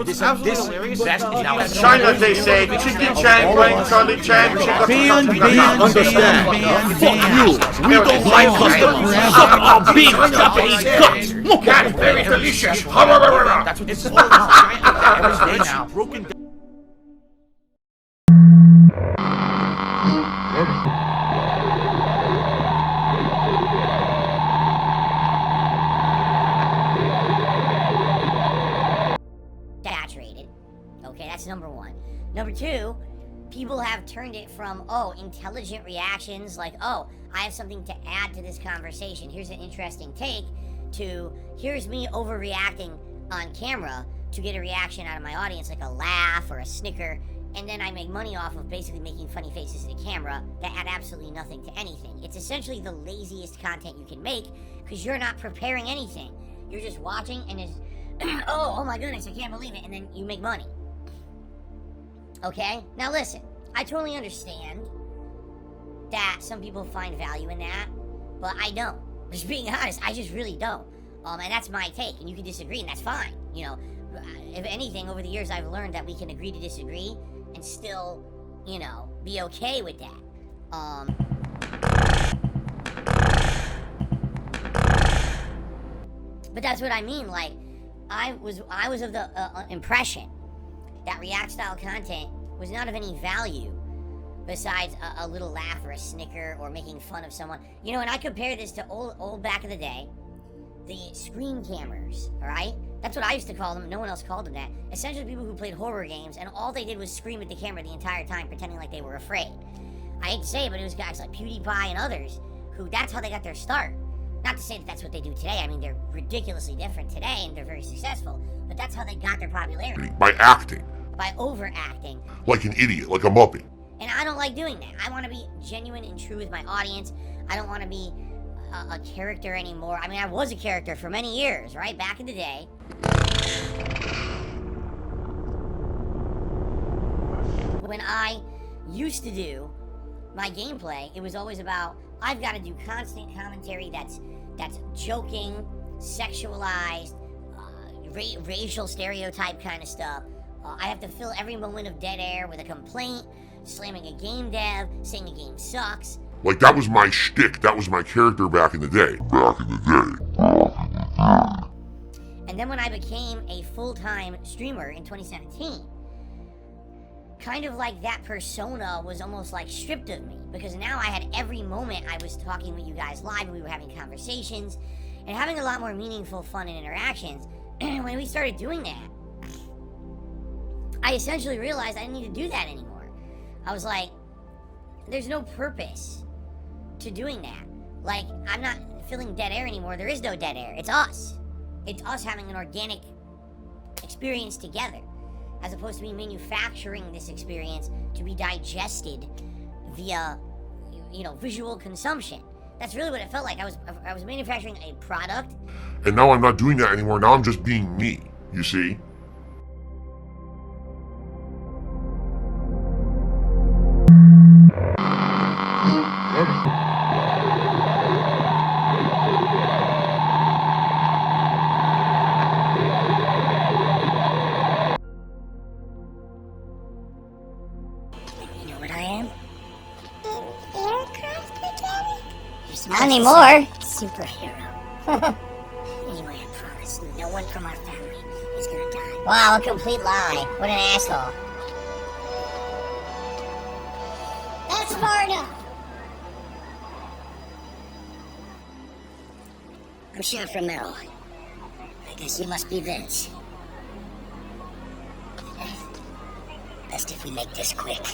It's absolutely hilarious. China, they say. Chicken Chan playing Charlie Chan. Understand. Fuck you. We don't like customers. Our big Japanese guts. Cat, very delicious. That's what this is all about. Every day now. Broken down. Saturated. Okay, that's number one. Number two, people have turned it from, oh, intelligent reactions, like, oh, I have something to add to this conversation, here's an interesting take, to here's me overreacting on camera to get a reaction out of my audience, like a laugh or a snicker, and then I make money off of basically making funny faces to the camera that add absolutely nothing to anything. It's essentially the laziest content you can make, because you're not preparing anything. You're just watching and it's, oh my goodness, I can't believe it, and then you make money. Okay? Now listen, I totally understand that some people find value in that, but I don't. Just being honest, I just really don't. And that's my take, and you can disagree, and that's fine. You know, if anything, over the years I've learned that we can agree to disagree and still, you know, be okay with that. But that's what I mean, like, I was of the impression that React style content was not of any value besides a little laugh or a snicker or making fun of someone. You know, and I compare this to old back in the day, the scream cammers, alright? That's what I used to call them, no one else called them that. Essentially people who played horror games and all they did was scream at the camera the entire time, pretending like they were afraid. I hate to say it, but it was guys like PewDiePie and others who, that's how they got their start. Not to say that that's what they do today. I mean, they're ridiculously different today, and they're very successful. But that's how they got their popularity. By acting. By overacting. Like an idiot, like a muppet. And I don't like doing that. I want to be genuine and true with my audience. I don't want to be a character anymore. I mean, I was a character for many years, right? Back in the day. When I used to do my gameplay, it was always about, I've got to do constant commentary that's joking, sexualized, racial stereotype kind of stuff. I have to fill every moment of dead air with a complaint, slamming a game dev, saying a game sucks. Like, that was my shtick, that was my character back in the day. And then when I became a full-time streamer in 2017, kind of like that persona was almost like stripped of me, because now I had every moment I was talking with you guys live, we were having conversations and having a lot more meaningful, fun, and interactions. When we started doing that, I essentially realized I didn't need to do that anymore. I was like, there's no purpose to doing that. Like, I'm not filling dead air anymore. There is no dead air. It's us. It's us having an organic experience together, as opposed to me manufacturing this experience to be digested via, you know, visual consumption. That's really what it felt like. I was manufacturing a product. And now I'm not doing that anymore. Now I'm just being me, you see? Not anymore. Superhero. Anyway, I promise no one from our family is gonna die. Wow, a complete lie. What an asshole. That's far enough. I'm Chef Romero. I guess you must be Vince. Best if we make this quick.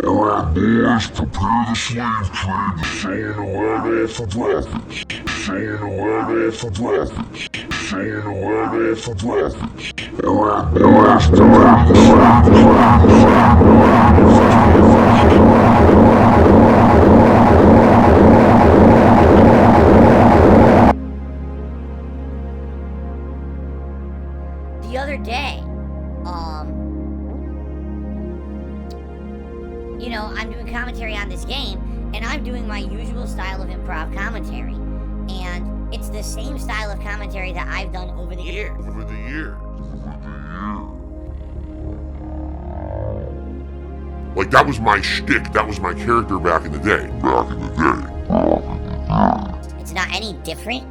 Alright, boys, prepare the slave trade to saying the word off of weapons. Saying the word off of weapons. Saying the word off of weapons. Alright, boys, prepare the slave trade to saying the word off of weapons. The other day, you know, I'm doing commentary on this game, and I'm doing my usual style of improv commentary. And It's the same style of commentary that I've done over the years. Over the years. Like, that was my shtick, that was my character back in the day. It's not any different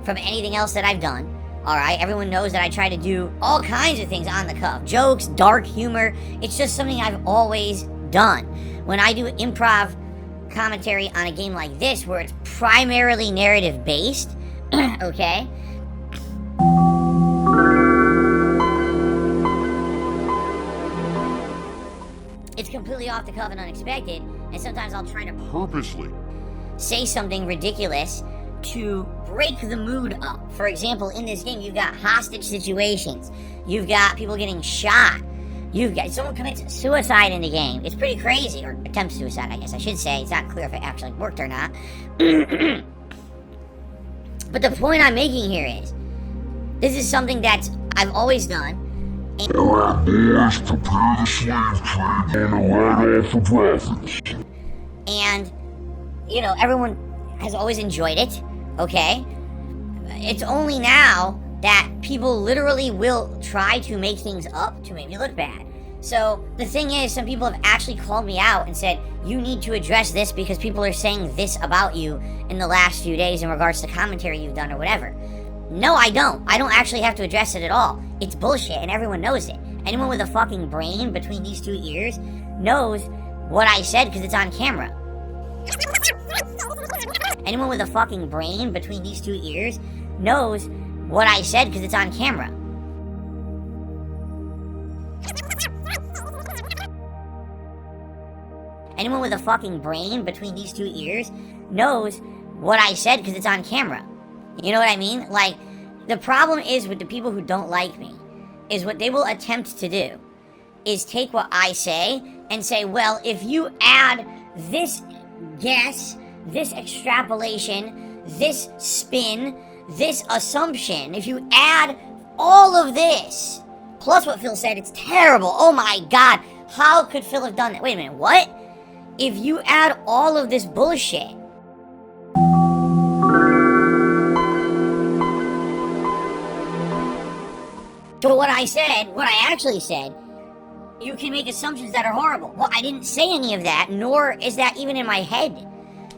from anything else that I've done. Alright, everyone knows that I try to do all kinds of things on the cuff. Jokes, dark humor. It's just something I've always done. When I do improv commentary on a game like this, where it's primarily narrative based, okay? It's completely off the cuff and unexpected, and sometimes I'll try to Purposely. say something ridiculous to break the mood up. For example, in this game, you've got hostage situations. You've got people getting shot. You've got someone commits suicide in the game. It's pretty crazy, or attempts suicide, I guess I should say. It's not clear if it actually worked or not. But the point I'm making here is, this is something that I've always done. Alright, boys, prepare the slave trade. Gonna ride off the graphics. And, you know, everyone has always enjoyed it, okay? It's only now that people literally will try to make things up to make me look bad. So, the thing is, some people have actually called me out and said, you need to address this because people are saying this about you in the last few days in regards to commentary you've done or whatever. No, I don't. I don't actually have to address it at all. It's bullshit and everyone knows it. Anyone with a fucking brain between these two ears knows what I said because it's on camera. Anyone with a fucking brain between these two ears knows what I said because it's on camera. Anyone with a fucking brain between these two ears knows what I said because it's on camera. You know what I mean? Like, the problem is with the people who don't like me, is what they will attempt to do is take what I say and say, well, if you add this guess, this extrapolation, this spin, this assumption, if you add all of this, plus what Phil said, it's terrible. Oh my God, how could Phil have done that? Wait a minute, what? If you add all of this bullshit, to what I said, what I actually said, you can make assumptions that are horrible. Well, I didn't say any of that, nor is that even in my head.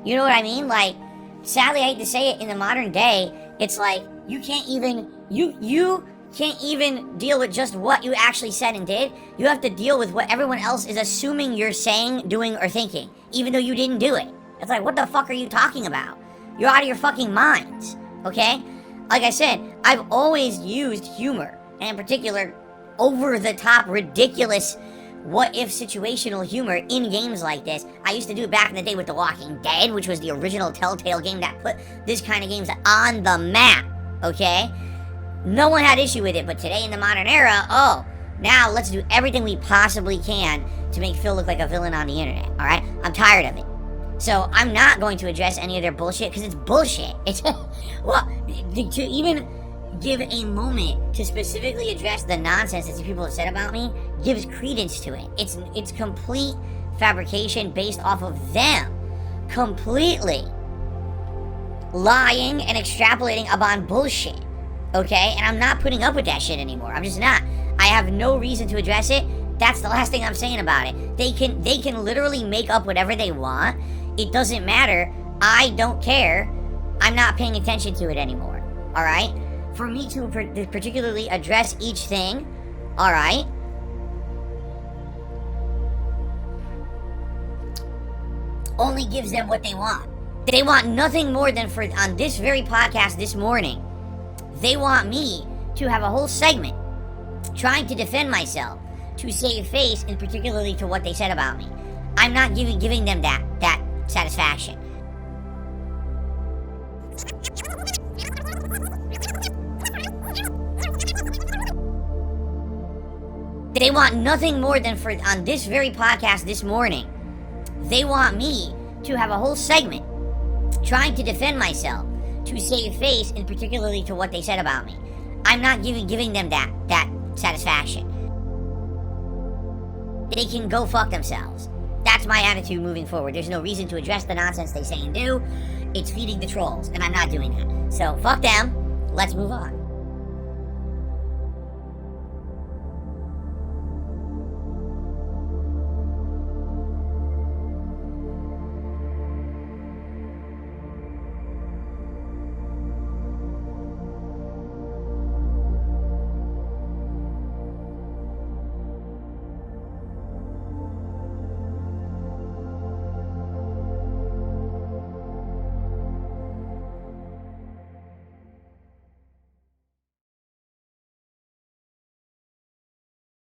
You know what I mean? Like, sadly, I hate to say it, in the modern day, it's like, you can't even, you can't even deal with just what you actually said and did. You have to deal with what everyone else is assuming you're saying, doing, or thinking, even though you didn't do it. It's like, what the fuck are you talking about? You're out of your fucking minds, okay? Like I said, I've always used humor, and in particular, over-the-top, ridiculous, what-if situational humor in games like this. I used to do it back in the day with The Walking Dead, which was the original Telltale game that put this kind of games on the map, okay? No one had issue with it, but today in the modern era, oh, now let's do everything we possibly can to make Phil look like a villain on the internet, alright? I'm tired of it. So, I'm not going to address any of their bullshit, because it's bullshit. It's, well, to even give a moment to specifically address the nonsense that these people have said about me gives credence to it. It's complete fabrication based off of them completely lying and extrapolating upon bullshit, okay? And I'm not putting up with that shit anymore. I'm just not. I have no reason to address it. That's the last thing I'm saying about it. They can literally make up whatever they want. It doesn't matter. I don't care. I'm not paying attention to it anymore, all right? For me to particularly address each thing, all right, only gives them what they want. They want nothing more than for, on this very podcast this morning, they want me to have a whole segment trying to defend myself, to save face, and particularly to what they said about me. I'm not giving them that satisfaction. They want nothing more than for, on this very podcast this morning, they want me to have a whole segment trying to defend myself, to save face, and particularly to what they said about me. I'm not giving them that satisfaction. They can go fuck themselves. That's my attitude moving forward. There's no reason to address the nonsense they say and do. It's feeding the trolls, and I'm not doing that. So, fuck them. Let's move on.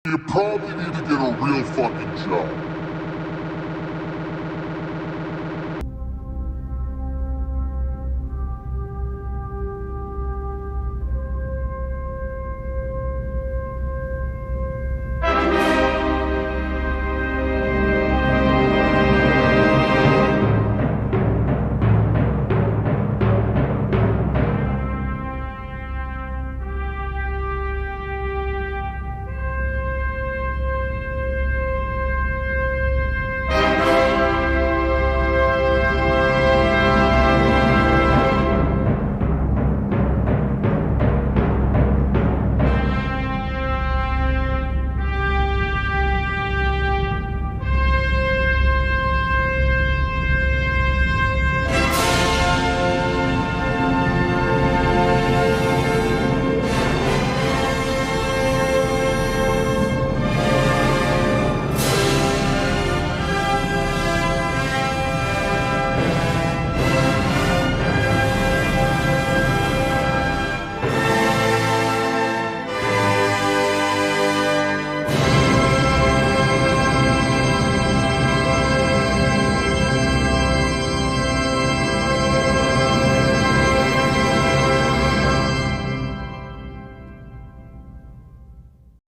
You probably need to get a real fucking job.